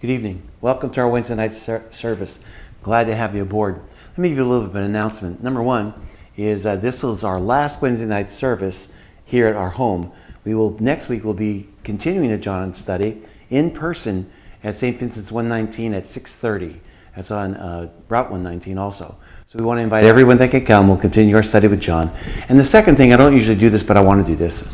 Good evening. Welcome to our Wednesday night service. Glad to have you aboard. Let me give you a little bit of an announcement. Number one is this is our last Wednesday night service here at our home. Next week we'll be continuing the John study in person at St. Vincent's 119 at 6:30. That's on Route 119 also. So we want to invite everyone that can come. We'll continue our study with John. And the second thing, I don't usually do this, but I want to do this.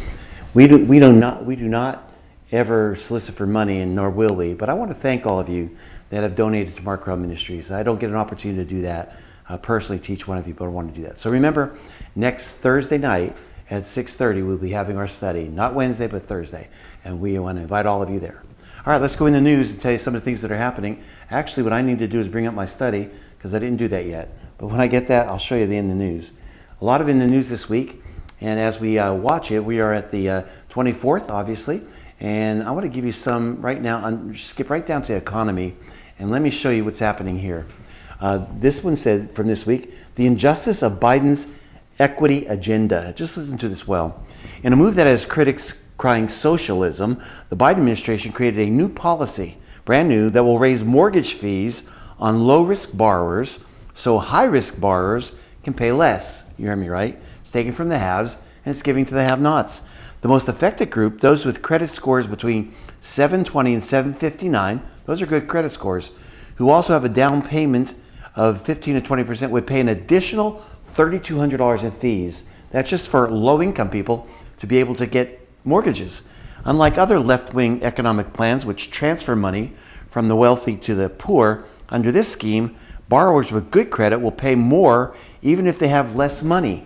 We do not ever solicit for money, and nor will we, but I want to thank all of you that have donated to Correll Ministries. I don't get an opportunity to do that personally to each one of you, but I want to do that. So remember, next Thursday night at 6:30, we'll be having our study, not Wednesday, but Thursday, and we want to invite all of you there. All right, let's go in the news and tell you some of the things that are happening. Actually, what I need to do is bring up my study, because I didn't do that yet, but when I get that, I'll show you in the news. A lot of in the news this week, and as we watch it, we are at the 24th, obviously. And I want to give you some right now, skip right down to economy, and let me show you what's happening here. This one said from this week, the injustice of Biden's equity agenda. Just listen to this well. In a move that has critics crying socialism, the Biden administration created a new policy, brand new, that will raise mortgage fees on low-risk borrowers so high-risk borrowers can pay less. You heard me right? It's taken from the haves and it's giving to the have-nots. The most affected group, those with credit scores between 720 and 759, those are good credit scores, who also have a down payment of 15 to 20%, would pay an additional $3,200 in fees. That's just for low-income people to be able to get mortgages. Unlike other left-wing economic plans, which transfer money from the wealthy to the poor, under this scheme, borrowers with good credit will pay more even if they have less money.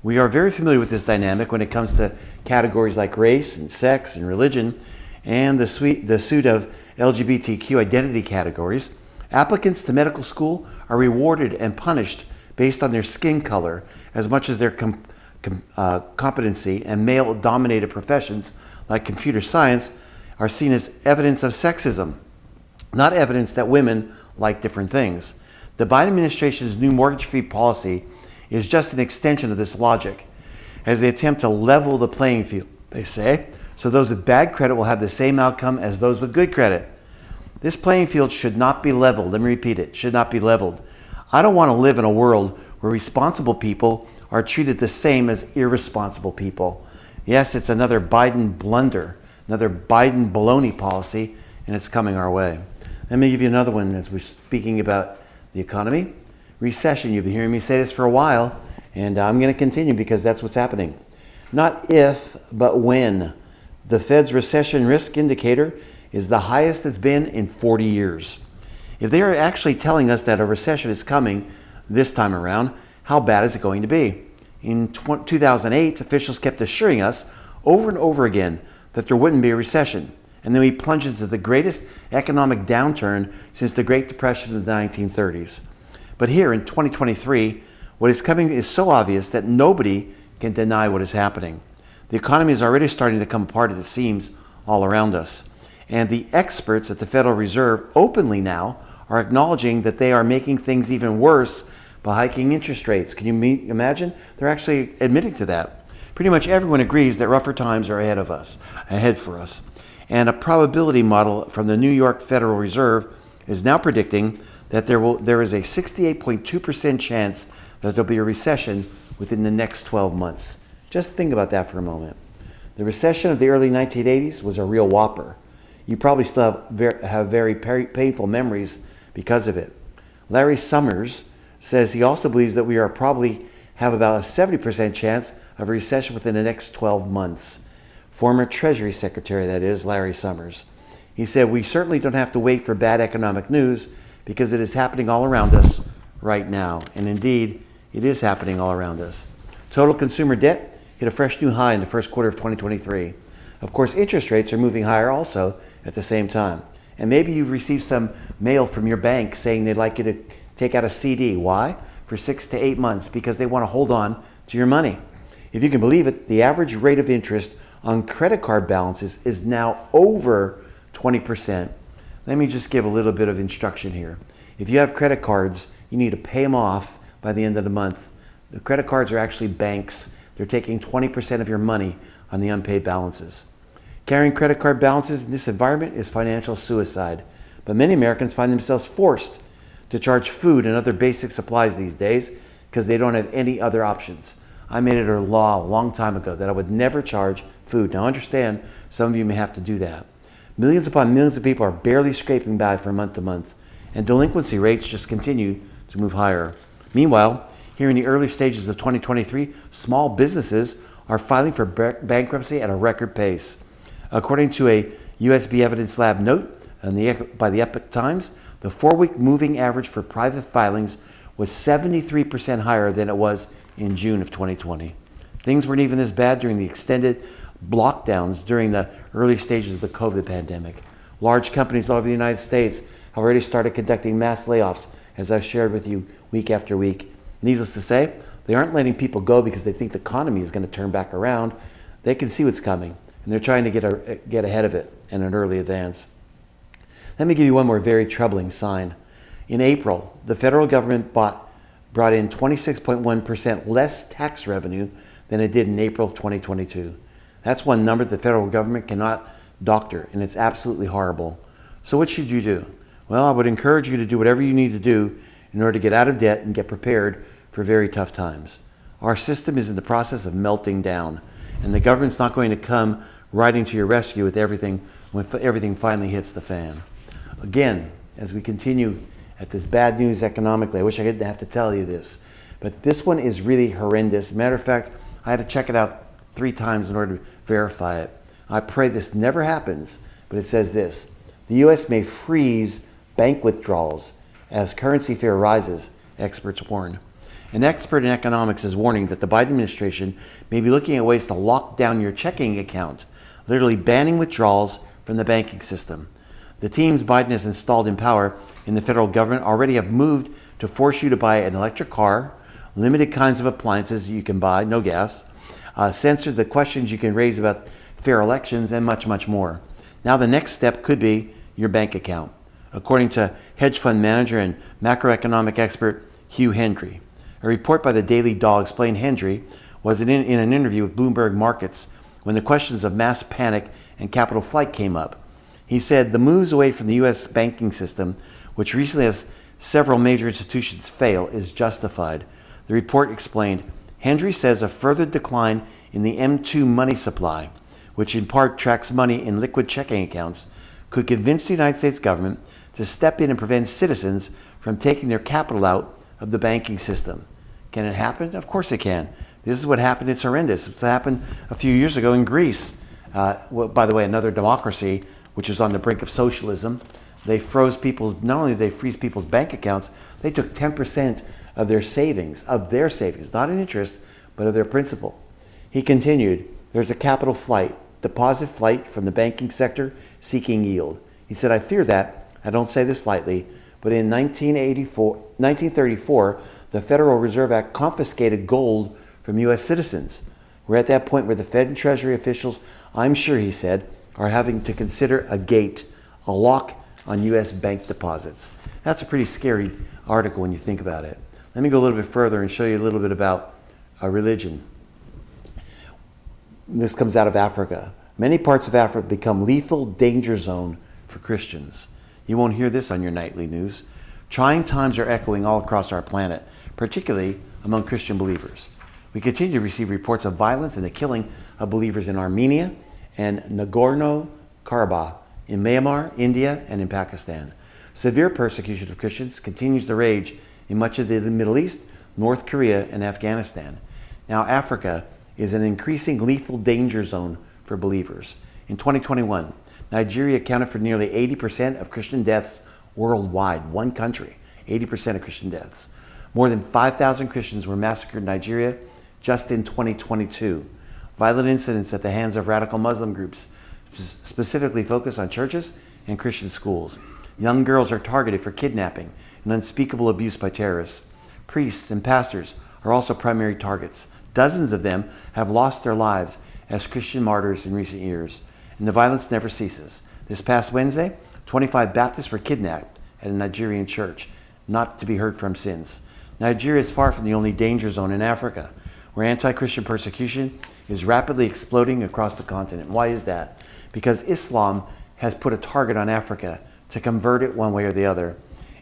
We are very familiar with this dynamic when it comes to categories like race and sex and religion and the suite of LGBTQ identity categories. Applicants to medical school are rewarded and punished based on their skin color as much as their competency, and male-dominated professions like computer science are seen as evidence of sexism, not evidence that women like different things. The Biden administration's new mortgage fee policy is just an extension of this logic, as they attempt to level the playing field, they say, so those with bad credit will have the same outcome as those with good credit. This playing field should not be leveled. Let me repeat it, should not be leveled. I don't want to live in a world where responsible people are treated the same as irresponsible people. Yes, it's another Biden blunder, another Biden baloney policy, and it's coming our way. Let me give you another one as we're speaking about the economy. Recession, you've been hearing me say this for a while, and I'm going to continue because that's what's happening. Not if, but when. The Fed's recession risk indicator is the highest it's been in 40 years. If they are actually telling us that a recession is coming this time around, how bad is it going to be? In 2008, officials kept assuring us over and over again that there wouldn't be a recession. And then we plunged into the greatest economic downturn since the Great Depression of the 1930s. But here in 2023, what is coming is so obvious that nobody can deny what is happening. The economy is already starting to come apart at the seams all around us. And the experts at the Federal Reserve openly now are acknowledging that they are making things even worse by hiking interest rates. Can you imagine? They're actually admitting to that. Pretty much everyone agrees that rougher times are ahead for us. And a probability model from the New York Federal Reserve is now predicting that there is a 68.2% chance that there'll be a recession within the next 12 months. Just think about that for a moment. The recession of the early 1980s was a real whopper. You probably still have very painful memories because of it. Larry Summers says he also believes that we are probably have about a 70% chance of a recession within the next 12 months. Former Treasury Secretary, that is, Larry Summers. He said, we certainly don't have to wait for bad economic news because it is happening all around us right now. And indeed, it is happening all around us. Total consumer debt hit a fresh new high in the first quarter of 2023. Of course, interest rates are moving higher also at the same time. And maybe you've received some mail from your bank saying they'd like you to take out a CD. Why? For 6 to 8 months, because they want to hold on to your money. If you can believe it, the average rate of interest on credit card balances is now over 20%. Let me just give a little bit of instruction here. If you have credit cards, you need to pay them off by the end of the month. The credit cards are actually banks. They're taking 20% of your money on the unpaid balances. Carrying credit card balances in this environment is financial suicide. But many Americans find themselves forced to charge food and other basic supplies these days because they don't have any other options. I made it a law a long time ago that I would never charge food. Now understand, some of you may have to do that. Millions upon millions of people are barely scraping by from month to month, and delinquency rates just continue to move higher. Meanwhile, here in the early stages of 2023, small businesses are filing for bankruptcy at a record pace. According to a USB Evidence Lab note by the Epoch Times, the 4-week moving average for private filings was 73% higher than it was in June of 2020. Things weren't even this bad during the extended lockdowns during the early stages of the COVID pandemic. Large companies all over the United States have already started conducting mass layoffs, as I've shared with you week after week. Needless to say, they aren't letting people go because they think the economy is going to turn back around. They can see what's coming, and they're trying to get ahead of it in an early advance. Let me give you one more very troubling sign. In April, the federal government brought in 26.1% less tax revenue than it did in April of 2022. That's one number the federal government cannot doctor, and it's absolutely horrible. So what should you do? Well, I would encourage you to do whatever you need to do in order to get out of debt and get prepared for very tough times. Our system is in the process of melting down, and the government's not going to come riding to your rescue with everything when everything finally hits the fan. Again, as we continue at this bad news economically, I wish I didn't have to tell you this, but this one is really horrendous. Matter of fact, I had to check it out 3 times in order to verify it. I pray this never happens, but it says this: the U.S. may freeze bank withdrawals as currency fear rises, experts warn. An expert in economics is warning that the Biden administration may be looking at ways to lock down your checking account, literally banning withdrawals from the banking system. The teams Biden has installed in power in the federal government already have moved to force you to buy an electric car, limited kinds of appliances you can buy, no gas, censor the questions you can raise about fair elections, and much, much more. Now the next step could be your bank account, according to hedge fund manager and macroeconomic expert Hugh Hendry. A report by the Daily Dog explained Hendry was in an interview with Bloomberg Markets when the questions of mass panic and capital flight came up. He said the moves away from the U.S. banking system, which recently has several major institutions fail, is justified. The report explained, Hendry says a further decline in the M2 money supply, which in part tracks money in liquid checking accounts, could convince the United States government to step in and prevent citizens from taking their capital out of the banking system. Can it happen? Of course it can. This is what happened. It's horrendous. It's happened a few years ago in Greece. By the way, another democracy which was on the brink of socialism. They froze people's, not only did they freeze people's bank accounts, they took 10% of their savings, not in interest, but of their principal. He continued, there's a capital flight, deposit flight from the banking sector seeking yield. He said, I fear that, I don't say this lightly, but in 1934, the Federal Reserve Act confiscated gold from U.S. citizens. We're at that point where the Fed and Treasury officials, I'm sure he said, are having to consider a gate, a lock on U.S. bank deposits. That's a pretty scary article when you think about it. Let me go a little bit further and show you a little bit about religion. This comes out of Africa. Many parts of Africa become lethal danger zone for Christians. You won't hear this on your nightly news. Trying times are echoing all across our planet, particularly among Christian believers. We continue to receive reports of violence and the killing of believers in Armenia and Nagorno-Karabakh, in Myanmar, India, and in Pakistan. Severe persecution of Christians continues to rage in much of the Middle East, North Korea, and Afghanistan. Now, Africa is an increasing lethal danger zone for believers. In 2021, Nigeria accounted for nearly 80% of Christian deaths worldwide. One country, 80% of Christian deaths. More than 5,000 Christians were massacred in Nigeria just in 2022. Violent incidents at the hands of radical Muslim groups, specifically focused on churches and Christian schools. Young girls are targeted for kidnapping and unspeakable abuse by terrorists. Priests and pastors are also primary targets. Dozens of them have lost their lives as Christian martyrs in recent years, and the violence never ceases. This past Wednesday, 25 Baptists were kidnapped at a Nigerian church, not to be heard from since. Nigeria is far from the only danger zone in Africa, where anti-Christian persecution is rapidly exploding across the continent. Why is that? Because Islam has put a target on Africa to convert it one way or the other.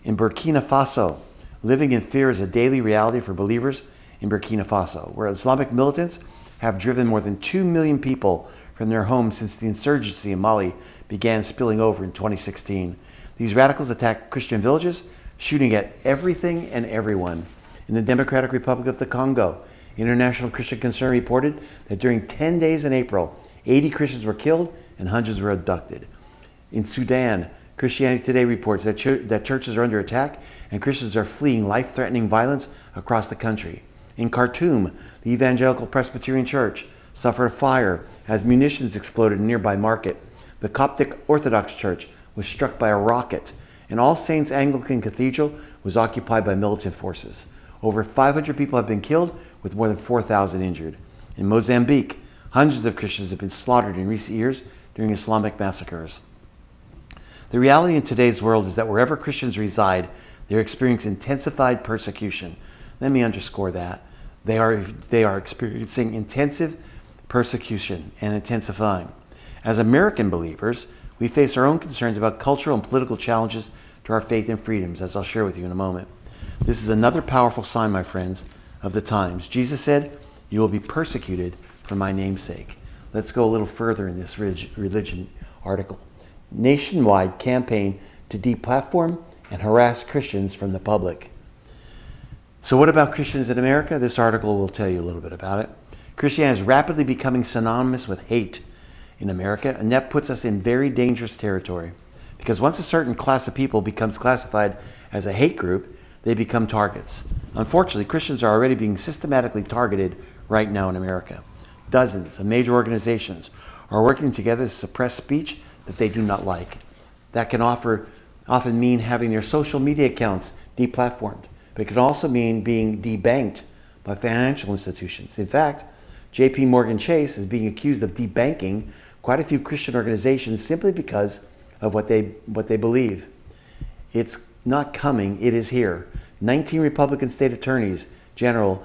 In Burkina Faso, living in fear is a daily reality for believers in Burkina Faso, where Islamic militants have driven more than 2 million people from their homes since the insurgency in Mali began spilling over in 2016. These radicals attacked Christian villages, shooting at everything and everyone. In the Democratic Republic of the Congo, International Christian Concern reported that during 10 days in April, 80 Christians were killed and hundreds were abducted. In Sudan, Christianity Today reports that churches are under attack and Christians are fleeing life-threatening violence across the country. In Khartoum, the Evangelical Presbyterian Church suffered a fire as munitions exploded in a nearby market. The Coptic Orthodox Church was struck by a rocket, and All Saints Anglican Cathedral was occupied by militant forces. Over 500 people have been killed, with more than 4,000 injured. In Mozambique, hundreds of Christians have been slaughtered in recent years during Islamic massacres. The reality in today's world is that wherever Christians reside, they're experiencing intensified persecution. Let me underscore that. They are experiencing intensive persecution and intensifying. As American believers, we face our own concerns about cultural and political challenges to our faith and freedoms, as I'll share with you in a moment. This is another powerful sign, my friends, of the times. Jesus said, "You will be persecuted for my name's sake." Let's go a little further in this religion article. Nationwide campaign to deplatform and harass Christians from the public. So what about Christians in America? This article will tell you a little bit about it. Christianity is rapidly becoming synonymous with hate in America, and that puts us in very dangerous territory. Because once a certain class of people becomes classified as a hate group, they become targets. Unfortunately, Christians are already being systematically targeted right now in America. Dozens of major organizations are working together to suppress speech that they do not like. That can often mean having their social media accounts deplatformed, but it can also mean being debanked by financial institutions. In fact, JP Morgan Chase is being accused of debanking quite a few Christian organizations simply because of what they believe. It's not coming, it is here. 19 Republican state attorneys general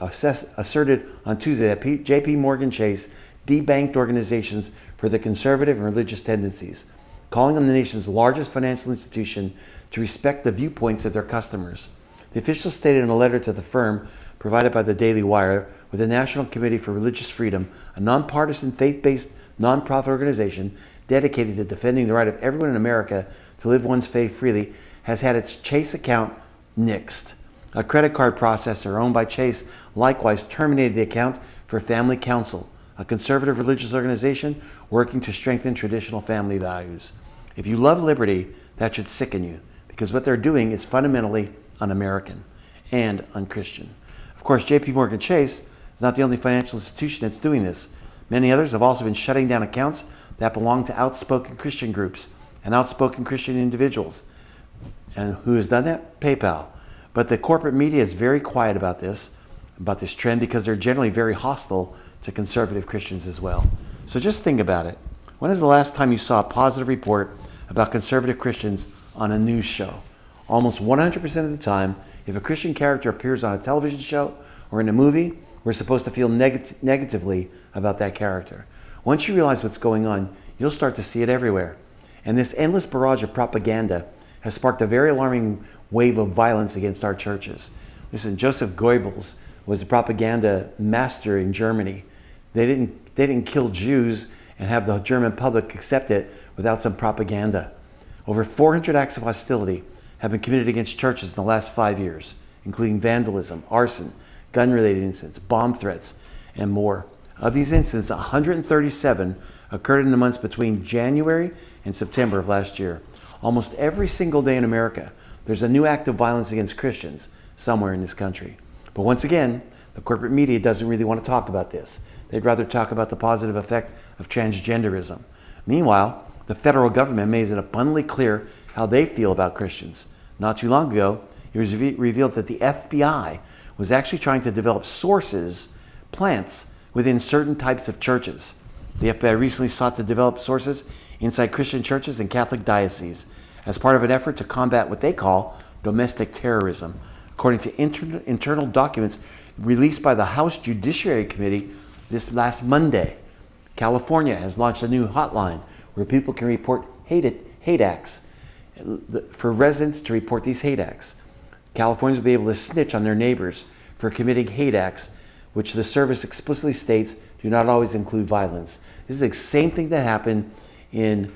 asserted on Tuesday that JP Morgan Chase debanked organizations for their conservative and religious tendencies, calling on the nation's largest financial institution to respect the viewpoints of their customers. The officials stated in a letter to the firm provided by the Daily Wire, with the National Committee for Religious Freedom, a nonpartisan faith-based nonprofit organization dedicated to defending the right of everyone in America to live one's faith freely, has had its Chase account nixed. A credit card processor owned by Chase likewise terminated the account for Family Council, a conservative religious organization working to strengthen traditional family values. If you love liberty, that should sicken you, because what they're doing is fundamentally un-American and un-Christian. Of course, JP Morgan Chase is not the only financial institution that's doing this. Many others have also been shutting down accounts that belong to outspoken Christian groups and outspoken Christian individuals. And who has done that? PayPal. But the corporate media is very quiet about this trend, because they're generally very hostile to conservative Christians as well. So just think about it. When is the last time you saw a positive report about conservative Christians on a news show? Almost 100% of the time, if a Christian character appears on a television show or in a movie, we're supposed to feel negatively about that character. Once you realize what's going on, you'll start to see it everywhere. And this endless barrage of propaganda has sparked a very alarming wave of violence against our churches. Listen, Joseph Goebbels was a propaganda master in Germany. They didn't kill Jews and have the German public accept it without some propaganda. Over 400 acts of hostility have been committed against churches in the last 5 years, including vandalism, arson, gun-related incidents, bomb threats, and more. Of these incidents, 137 occurred in the months between January and September of last year. Almost every single day in America, there's a new act of violence against Christians somewhere in this country. But once again, the corporate media doesn't really want to talk about this. They'd rather talk about the positive effect of transgenderism. Meanwhile, the federal government made it abundantly clear how they feel about Christians. Not too long ago, it was revealed that the FBI was actually trying to develop plants within certain types of churches. The FBI recently sought to develop sources inside Christian churches and Catholic dioceses as part of an effort to combat what they call domestic terrorism. According to internal documents released by the House Judiciary Committee this last Monday, California has launched a new hotline where people can report hate acts. for residents to report these hate acts. Californians will be able to snitch on their neighbors for committing hate acts, which the service explicitly states do not always include violence. This is the same thing that happened in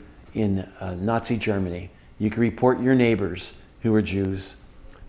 Nazi Germany. You can report your neighbors who are Jews.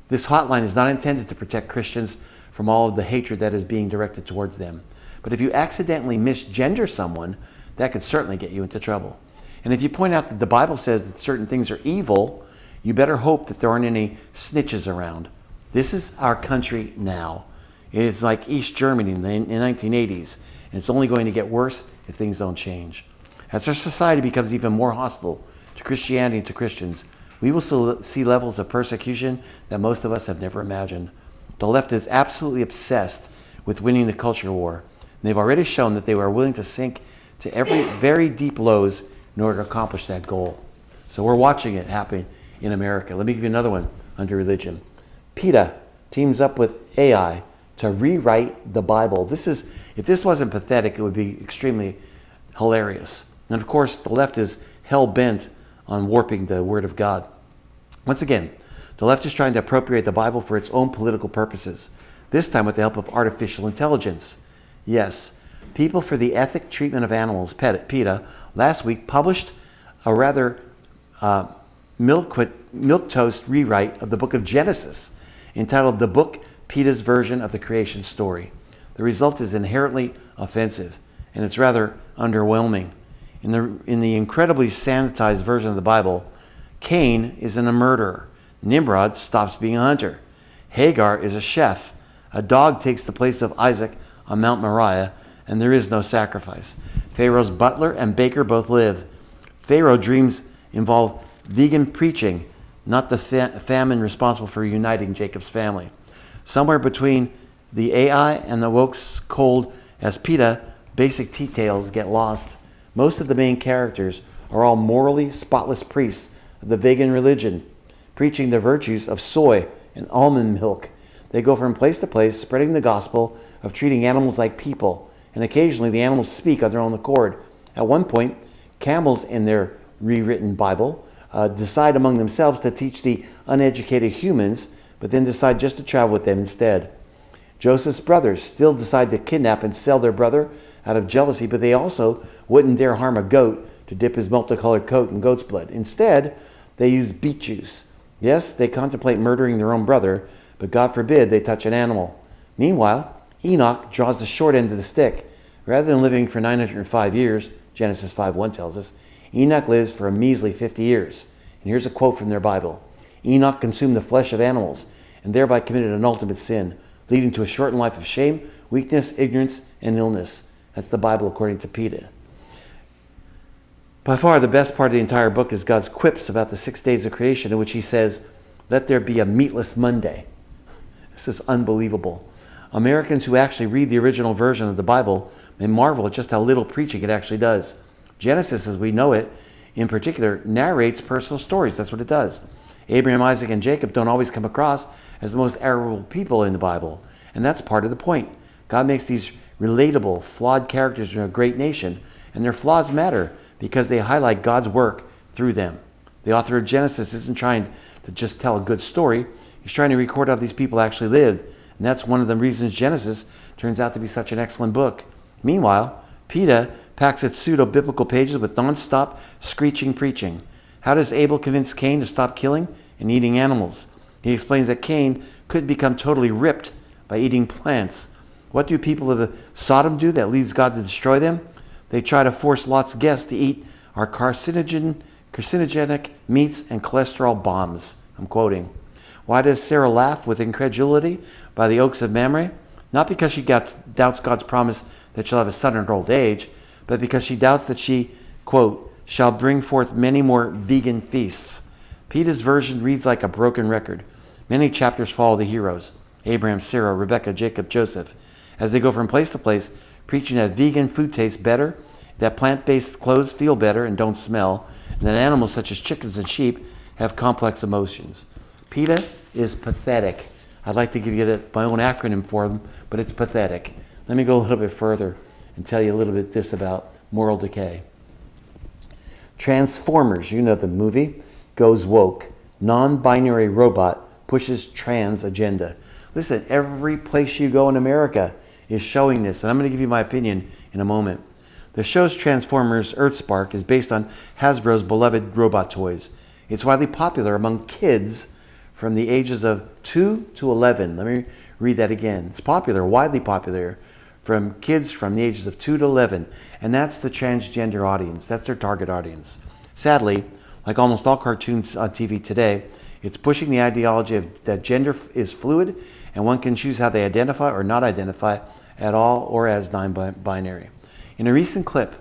This hotline is not intended to protect Christians from all of the hatred that is being directed towards them. But if you accidentally misgender someone, that could certainly get you into trouble. And if you point out that the Bible says that certain things are evil, you better hope that there aren't any snitches around. This is our country now. It's like East Germany in the 1980s, and it's only going to get worse if things don't change. As our society becomes even more hostile to Christianity and to Christians, we will see levels of persecution that most of us have never imagined. The left is absolutely obsessed with winning the culture war. And they've already shown that they are willing to sink to every very deep lows in order to accomplish that goal. So we're watching it happen in America. Let me give you another one under religion. PETA teams up with AI to rewrite the Bible. If this wasn't pathetic, it would be extremely hilarious. And of course, the left is hell-bent on warping the Word of God. Once again, the left is trying to appropriate the Bible for its own political purposes, this time with the help of artificial intelligence. Yes, People for the Ethic Treatment of Animals, PETA, last week published a rather milquetoast rewrite of the book of Genesis, entitled The Book, PETA's Version of the Creation Story. The result is inherently offensive, and it's rather underwhelming. In the incredibly sanitized version of the Bible, Cain isn't a murderer. Nimrod stops being a hunter. Hagar is a chef. A dog takes the place of Isaac on Mount Moriah, and there is no sacrifice. Pharaoh's butler and baker both live. Pharaoh dreams involve vegan preaching, not the famine responsible for uniting Jacob's family. Somewhere between the AI and the woke's cold as PETA, basic details get lost. Most of the main characters are all morally spotless priests of the vegan religion, preaching the virtues of soy and almond milk. They go from place to place, spreading the gospel of treating animals like people, and occasionally the animals speak on their own accord. At one point, camels in their rewritten Bible decide among themselves to teach the uneducated humans, but then decide just to travel with them instead. Joseph's brothers still decide to kidnap and sell their brother out of jealousy, but they also wouldn't dare harm a goat to dip his multicolored coat in goat's blood. Instead, they use beet juice. Yes, they contemplate murdering their own brother, but God forbid they touch an animal. Meanwhile, Enoch draws the short end of the stick. Rather than living for 905 years, Genesis 5:1 tells us, Enoch lives for a measly 50 years. And here's a quote from their Bible. Enoch consumed the flesh of animals and thereby committed an ultimate sin, leading to a shortened life of shame, weakness, ignorance, and illness. That's the Bible according to PETA. By far the best part of the entire book is God's quips about the 6 days of creation, in which he says, "Let there be a meatless Monday." This is unbelievable. Americans who actually read the original version of the Bible may marvel at just how little preaching it actually does. Genesis, as we know it, in particular, narrates personal stories. That's what it does. Abraham, Isaac, and Jacob don't always come across as the most admirable people in the Bible, and that's part of the point. God makes these relatable, flawed characters in a great nation, and their flaws matter because they highlight God's work through them. The author of Genesis isn't trying to just tell a good story. He's trying to record how these people actually lived, and that's one of the reasons Genesis turns out to be such an excellent book. Meanwhile, PETA packs its pseudo-biblical pages with non-stop screeching preaching. How does Abel convince Cain to stop killing and eating animals? He explains that Cain could become totally ripped by eating plants. What do people of Sodom do that leads God to destroy them? They try to force Lot's guests to eat our carcinogenic meats and cholesterol bombs. I'm quoting. Why does Sarah laugh with incredulity by the oaks of Mamre? Not because she doubts God's promise that she'll have a son in her old age, but because she doubts that she, quote, shall bring forth many more vegan feasts. PETA's version reads like a broken record. Many chapters follow the heroes, Abraham, Sarah, Rebecca, Jacob, Joseph, as they go from place to place, preaching that vegan food tastes better, that plant-based clothes feel better and don't smell, and that animals such as chickens and sheep have complex emotions. PETA is pathetic. I'd like to give you my own acronym for them, but it's pathetic. Let me go a little bit further and tell you a little bit this about moral decay. Transformers, you know the movie. goes woke. Non-binary robot pushes trans agenda. Listen, every place you go in America is showing this, and I'm going to give you my opinion in a moment. The show's Transformers Earthspark is based on Hasbro's beloved robot toys. It's widely popular among kids from the ages of 2 to 11. Let me read that again. It's popular, widely popular, from kids from the ages of 2 to 11. And that's the transgender audience. That's their target audience. Sadly, like almost all cartoons on TV today, it's pushing the ideology that gender is fluid and one can choose how they identify or not identify at all or as non-binary. In a recent clip,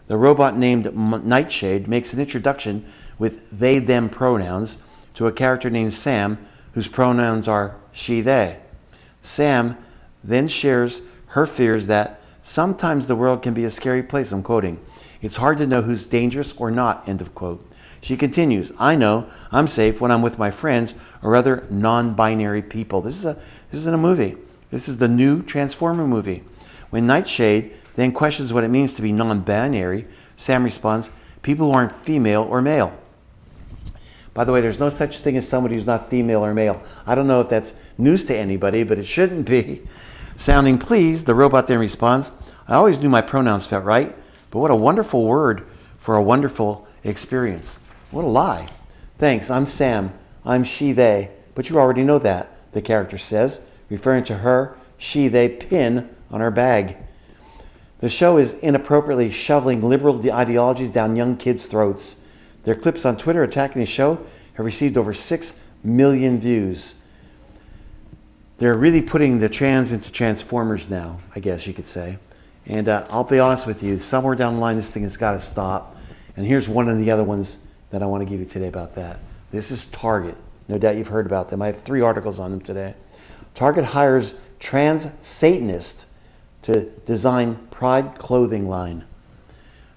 the robot named Nightshade makes an introduction with they-them pronouns to a character named Sam, whose pronouns are she-they. Sam then shares her fears that sometimes the world can be a scary place, I'm quoting. It's hard to know who's dangerous or not, end of quote. She continues, I know I'm safe when I'm with my friends or other non-binary people. This isn't a movie. This is the new Transformer movie. When Nightshade then questions what it means to be non-binary, Sam responds, people who aren't female or male. By the way, there's no such thing as somebody who's not female or male. I don't know if that's news to anybody, but it shouldn't be. Sounding pleased, the robot then responds, I always knew my pronouns felt right, but what a wonderful word for a wonderful experience. What a lie. Thanks, I'm Sam. I'm she, they. But you already know that, the character says, referring to her she, they pin on her bag. The show is inappropriately shoveling liberal ideologies down young kids' throats. Their clips on Twitter attacking the show have received over 6 million views. They're really putting the trans into Transformers now, I guess you could say. And I'll be honest with you, somewhere down the line this thing has got to stop. And here's one of the other ones that I want to give you today about that. This is Target. No doubt you've heard about them. I have 3 articles on them today. Target hires trans Satanist to design Pride clothing line.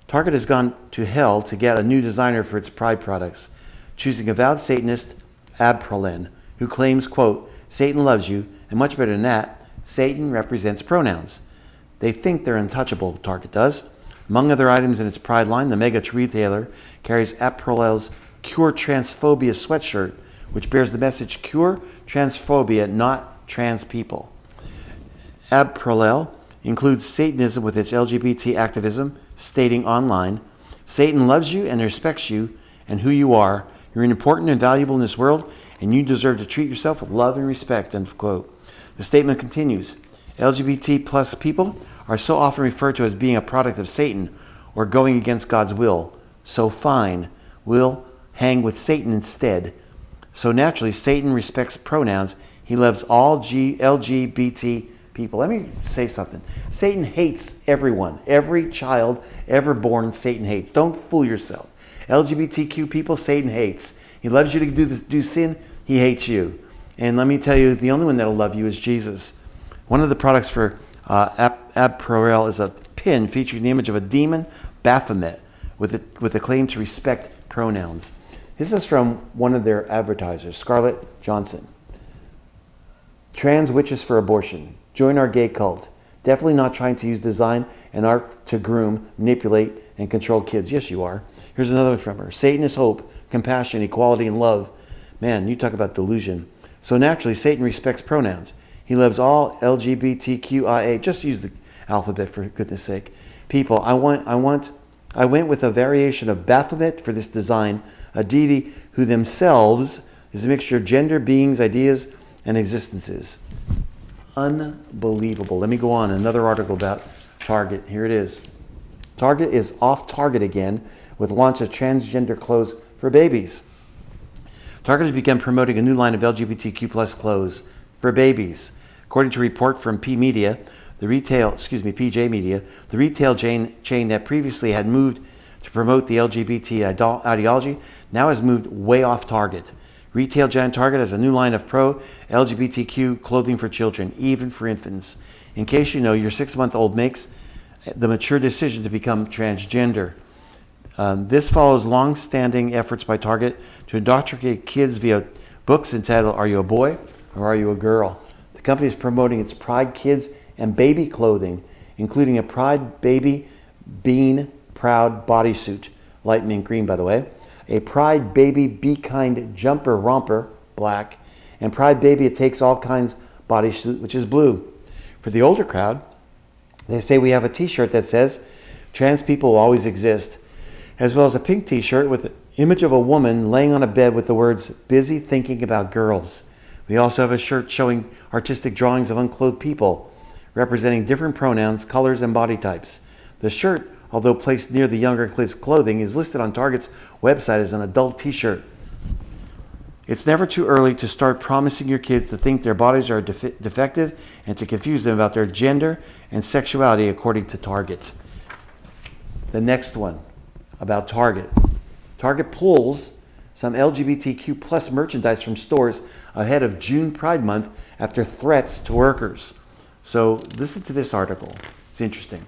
Target has gone to hell to get a new designer for its Pride products, choosing avowed Satanist Abpralin, who claims, quote, Satan loves you, and much better than that, Satan represents pronouns. They think they're untouchable, Target does. Among other items in its Pride line, the mega retailer carries Abpralin's Cure Transphobia sweatshirt, which bears the message, Cure Transphobia, not trans people. Abpralin includes Satanism with its LGBT activism, stating online, Satan loves you and respects you and who you are. You're important and valuable in this world, and you deserve to treat yourself with love and respect, end of quote. The statement continues, LGBT plus people are so often referred to as being a product of Satan or going against God's will. So fine, we'll hang with Satan instead. So naturally, Satan respects pronouns. He loves all LGBT people. Let me say something. Satan hates everyone. Every child ever born, Satan hates. Don't fool yourself. LGBTQ people, Satan hates. He loves you to do sin. He hates you. And let me tell you, the only one that'll love you is Jesus. One of the products for Correll is a pin featuring the image of a demon, Baphomet, with a claim to respect pronouns. This is from one of their advertisers, Scarlett Johnson. Trans witches for abortion. Join our gay cult. Definitely not trying to use design and art to groom, manipulate, and control kids. Yes, you are. Here's another one from her. Satan is hope, compassion, equality, and love. Man, you talk about delusion. So naturally, Satan respects pronouns. He loves all LGBTQIA. Just use the alphabet for goodness sake. People, I went with a variation of Baphomet for this design, a deity who themselves is a mixture of gender, beings, ideas, and existences. Unbelievable. Let me go on. Another article about Target. Here it is. Target is off target again with the launch of transgender clothes for babies. Target has begun promoting a new line of LGBTQ plus clothes for babies. According to a report from PJ Media, the retail chain that previously had moved to promote the LGBT ideology now has moved way off target. Retail giant Target has a new line of pro-LGBTQ clothing for children, even for infants. In case you know, your 6-month-old makes the mature decision to become transgender. This follows long-standing efforts by Target to indoctrinate kids via books entitled, Are You a Boy or Are You a Girl? The company is promoting its Pride Kids and baby clothing, including a Pride Baby Bean Proud bodysuit, light mint green by the way, a Pride Baby Be Kind Jumper Romper, black, and Pride Baby It Takes All Kinds bodysuit, which is blue. For the older crowd, they say we have a t-shirt that says, "Trans people will always exist," as well as a pink t-shirt with an image of a woman laying on a bed with the words, "Busy thinking about girls." We also have a shirt showing artistic drawings of unclothed people, representing different pronouns, colors, and body types. The shirt, although placed near the younger kids' clothing, is listed on Target's website as an adult t-shirt. It's never too early to start promising your kids to think their bodies are defective and to confuse them about their gender and sexuality, according to Target. The next one about Target. Target pulls some LGBTQ plus merchandise from stores ahead of June Pride Month after threats to workers. So listen to this article. It's interesting.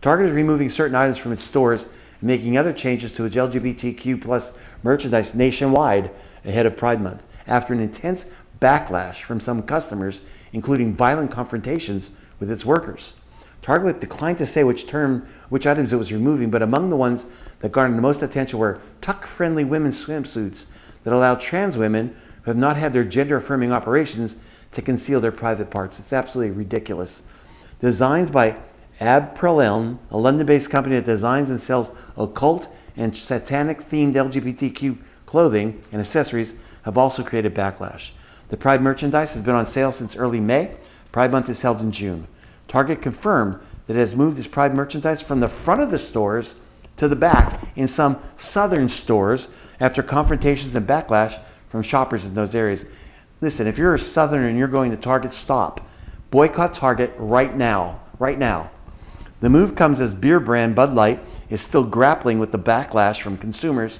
Target is removing certain items from its stores and making other changes to its LGBTQ plus merchandise nationwide ahead of Pride Month after an intense backlash from some customers, including violent confrontations with its workers. Target declined to say which items it was removing, but among the ones that garnered the most attention were tuck-friendly women's swimsuits that allow trans women who have not had their gender-affirming operations to conceal their private parts. It's absolutely ridiculous. Designs by Correll, a London-based company that designs and sells occult and satanic-themed LGBTQ clothing and accessories, have also created backlash. The Pride merchandise has been on sale since early May. Pride Month is held in June. Target confirmed that it has moved its Pride merchandise from the front of the stores to the back in some southern stores after confrontations and backlash from shoppers in those areas. Listen, if you're a southerner and you're going to Target, stop. Boycott Target right now. Right now. The move comes as beer brand Bud Light is still grappling with the backlash from consumers,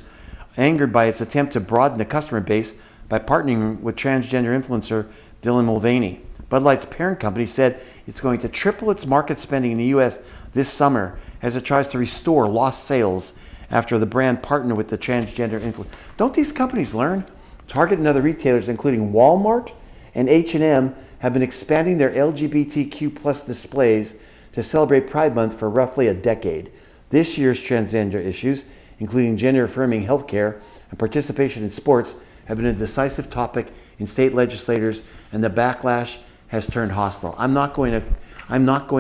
angered by its attempt to broaden the customer base by partnering with transgender influencer Dylan Mulvaney. Bud Light's parent company said it's going to triple its market spending in the U.S. this summer as it tries to restore lost sales after the brand partnered with the transgender influencer. Don't these companies learn? Target and other retailers, including Walmart and H&M, have been expanding their LGBTQ plus displays to celebrate Pride Month for roughly a decade. This year's transgender issues, including gender-affirming healthcare and participation in sports, have been a decisive topic in state legislators, and the backlash has turned hostile. I'm not going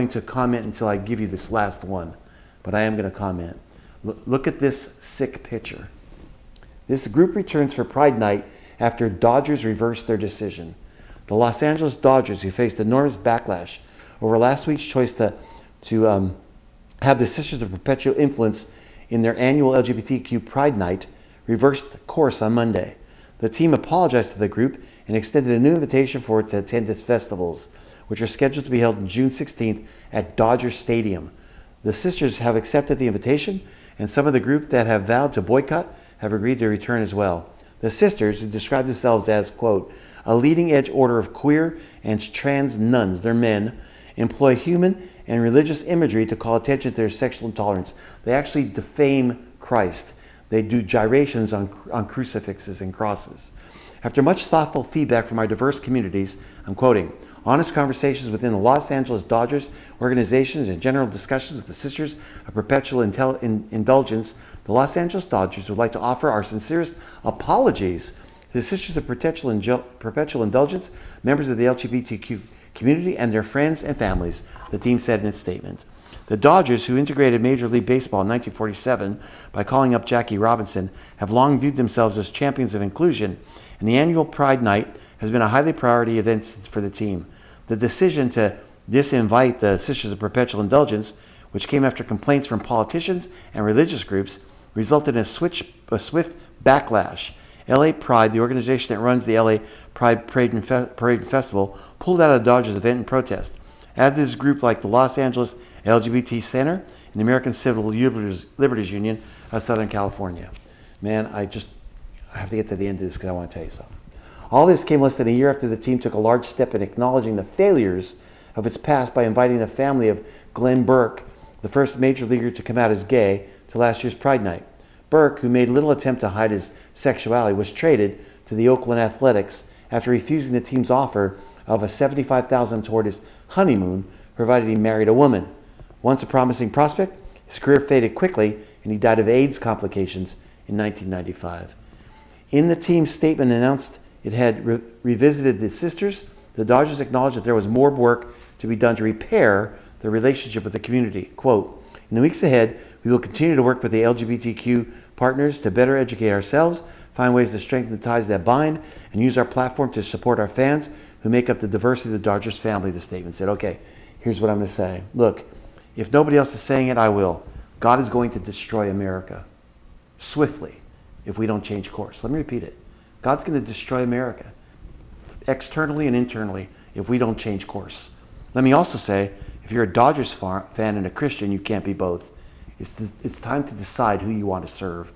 to comment until I give you this last one, but I am going to comment. Look at this sick picture. This group returns for Pride Night after Dodgers reversed their decision. The Los Angeles Dodgers, who faced enormous backlash over last week's choice to have the Sisters of Perpetual Influence in their annual LGBTQ Pride Night, reversed course on Monday. The team apologized to the group and extended a new invitation for it to attend its festivals, which are scheduled to be held on June 16th at Dodger Stadium. The sisters have accepted the invitation, and some of the group that have vowed to boycott have agreed to return as well. The sisters, who describe themselves as, quote, a leading-edge order of queer and trans nuns, they're men, employ human and religious imagery to call attention to their sexual intolerance. They actually defame Christ. They do gyrations on crucifixes and crosses. After much thoughtful feedback from our diverse communities, I'm quoting, honest conversations within the Los Angeles Dodgers organizations and general discussions with the Sisters of Perpetual Indulgence, the Los Angeles Dodgers would like to offer our sincerest apologies to the Sisters of Perpetual Indulgence, members of the LGBTQ community, and their friends and families, the team said in its statement. The Dodgers, who integrated Major League Baseball in 1947 by calling up Jackie Robinson, have long viewed themselves as champions of inclusion, and the annual Pride Night has been a highly priority event for the team. The decision to disinvite the Sisters of Perpetual Indulgence, which came after complaints from politicians and religious groups, resulted in a swift backlash. LA Pride, the organization that runs the LA Pride Parade and Festival, pulled out of the Dodgers event in protest, as did this group like the Los Angeles LGBT Center and the American Civil Liberties Union of Southern California. Man, I have to get to the end of this because I want to tell you something. All this came less than a year after the team took a large step in acknowledging the failures of its past by inviting the family of Glenn Burke, the first major leaguer to come out as gay, to last year's Pride Night. Burke, who made little attempt to hide his sexuality, was traded to the Oakland Athletics after refusing the team's offer of a $75,000 toward his honeymoon, provided he married a woman. Once a promising prospect, his career faded quickly and he died of AIDS complications in 1995. In the team's statement announced it had revisited the sisters, the Dodgers acknowledged that there was more work to be done to repair the relationship with the community. Quote, in the weeks ahead, we will continue to work with the LGBTQ partners to better educate ourselves, find ways to strengthen the ties that bind, and use our platform to support our fans who make up the diversity of the Dodgers family, the statement said. Okay, here's what I'm going to say. Look, if nobody else is saying it, I will. God is going to destroy America swiftly if we don't change course. Let me repeat it. God's going to destroy America externally and internally if we don't change course. Let me also say, if you're a Dodgers fan and a Christian, you can't be both. It's time to decide who you want to serve.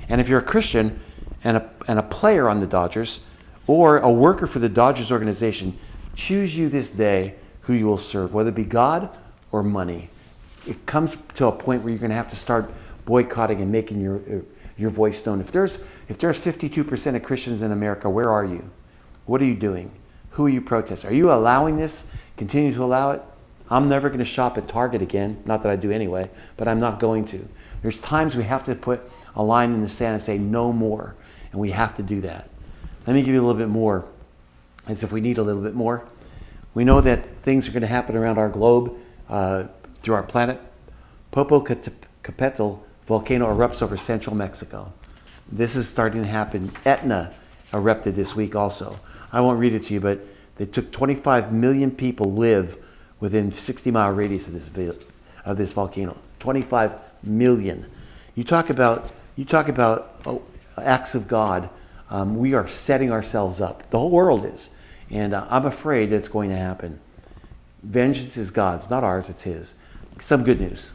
And if you're a Christian and a player on the Dodgers or a worker for the Dodgers organization, choose you this day who you will serve, whether it be God or money. It comes to a point where you're going to have to start boycotting and making your voice known. If there's 52% of Christians in America, where are you? What are you doing? Who are you protesting? Are you allowing this? Continue to allow it? I'm never going to shop at Target again. Not that I do anyway, but I'm not going to. There's times we have to put a line in the sand and say no more, and we have to do that. Let me give you a little bit more, as if we need a little bit more. We know that things are going to happen around our globe through our planet. Popocatépetl volcano erupts over central Mexico. This is starting to happen. Etna erupted this week also. I won't read it to you, but they took 25 million people live within 60-mile radius of this volcano. 25 million. You talk about acts of God. We are setting ourselves up. The whole world is. And I'm afraid it's going to happen. Vengeance is God's, not ours, it's His. Some good news.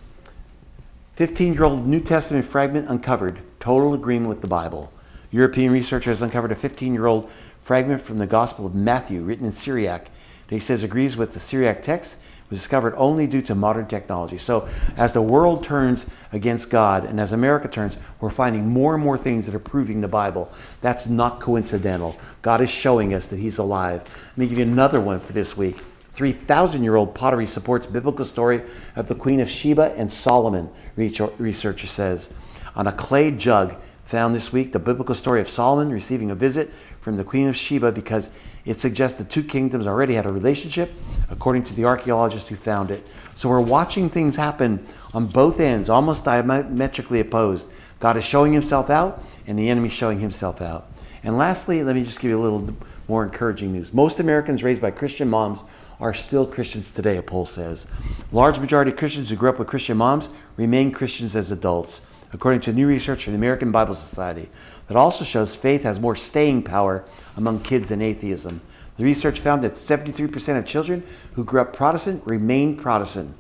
15-year-old New Testament fragment uncovered. Total agreement with the Bible. European researchers uncovered a 15-year-old fragment from the Gospel of Matthew, written in Syriac, that he says agrees with the Syriac text, was discovered only due to modern technology. So as the world turns against God and as America turns, we're finding more and more things that are proving the Bible. That's not coincidental. God is showing us that He's alive. Let me give you another one for this week. 3,000-year-old pottery supports biblical story of the Queen of Sheba and Solomon, researcher says. On a clay jug found this week, the biblical story of Solomon receiving a visit from the Queen of Sheba because it suggests the two kingdoms already had a relationship, according to the archaeologist who found it. So we're watching things happen on both ends, almost diametrically opposed. God is showing Himself out, and the enemy is showing himself out. And lastly, let me just give you a little more encouraging news. Most Americans raised by Christian moms are still Christians today, a poll says. Large majority of Christians who grew up with Christian moms remain Christians as adults, according to new research from the American Bible Society that also shows faith has more staying power among kids than atheism. The research found that 73% of children who grew up Protestant remain Protestant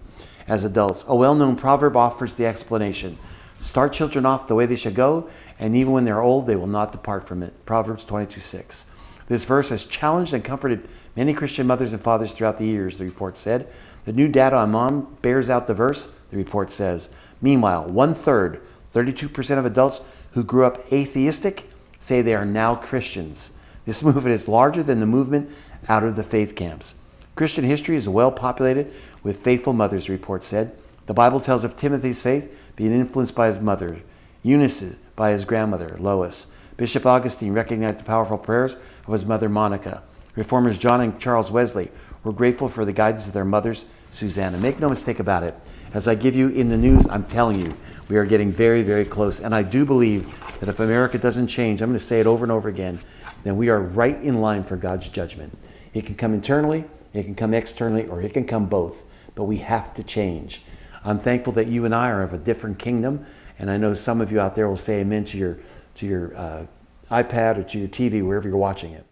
as adults. A well-known proverb offers the explanation. Start children off the way they should go, and even when they're old, they will not depart from it. Proverbs 22:6. This verse has challenged and comforted many Christian mothers and fathers throughout the years, the report said. The new data on mom bears out the verse, the report says. Meanwhile, 1/3, 32% of adults who grew up atheistic say they are now Christians. This movement is larger than the movement out of the faith camps. Christian history is well populated with faithful mothers, the report said. The Bible tells of Timothy's faith being influenced by his mother, Eunice by his grandmother, Lois. Bishop Augustine recognized the powerful prayers of his mother, Monica. Reformers John and Charles Wesley were grateful for the guidance of their mothers, Susanna. Make no mistake about it. As I give you in the news, I'm telling you, we are getting very, very close. And I do believe that if America doesn't change, I'm going to say it over and over again, then we are right in line for God's judgment. It can come internally, it can come externally, or it can come both. But we have to change. I'm thankful that you and I are of a different kingdom. And I know some of you out there will say amen to your iPad or to your TV, wherever you're watching it.